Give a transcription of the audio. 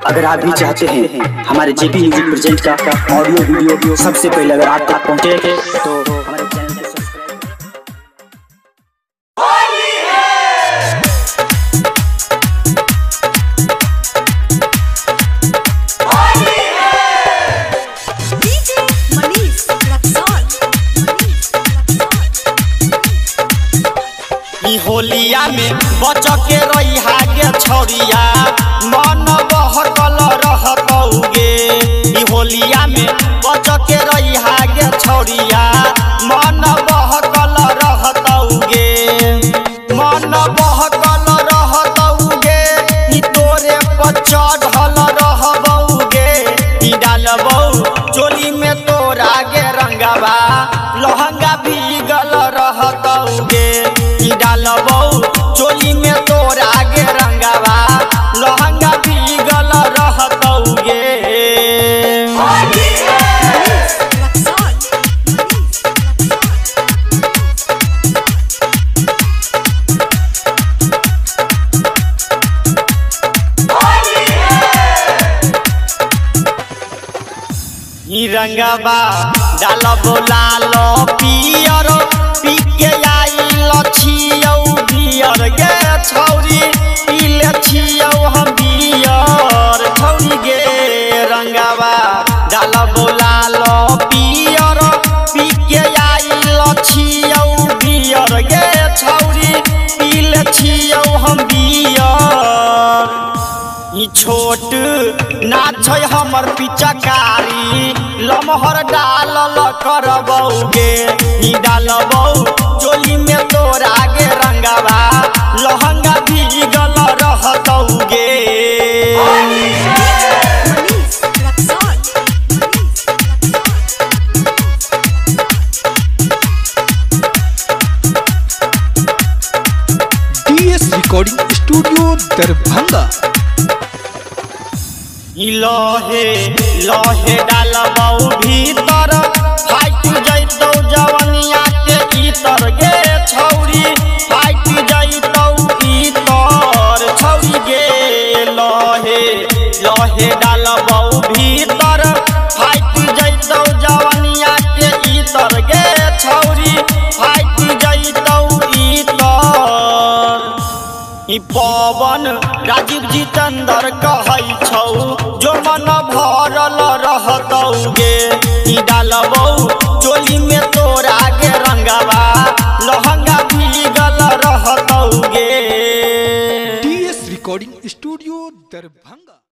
अगर आप भी चाहते हैं हमारे जेपी म्यूजिक प्रेजेंट का ऑडियो वीडियो सबसे पहले अगर आप तक पहुंचे तो हमारे चैनल को सब्सक्राइब होलिया में बच के रही हागे छौरिया मन बहकल रहतौगे। होलिया में बच के रही हागे छौरिया मन बहकल रहतौगे। मन बहकल रहतौगे तोरे पर चढ़ल रहबौगे। डालबौ चोली में तोरा गे रंगवा लहंगा भीगल रहतौगे। डालबौ चोली में तोरा गे रंगवा लहंगा भीगल रहतौगे। रंगवा डालबो लाल पियर पी के आइल छियौ बियर गे छौरी पीले छियौ हम बियर छौरी गे। रंगवा डालबो लाल पियर पी के आइल छियौ बियर गे छौरी पीले छियौ हम बियर। छोट नाच हमर पिचकारी लमहर डालल करबौगे। डालबौ चोली में तोरा गे रंगवा लहंगा भीगल रहतौगे। DS recording studio Darbhanga. लहे लहे डालबौ भीतर फाइट जैतौ जवनिया के इतर गे छौरी फाइट जैतौ इतर छौरी गे। लहे लहे डालबौ भीतर फाइट जैतौ जवनिया के इतर गे छौरी फाइट जैतौ इतर। पवन राजीव जितेंद्र कहै छौ जो मन भरल रहतौगे। डालबौ चोली में तोरा गे रंगवा लहंगा भीगल रहतौगे। DS recording studio Darbhanga.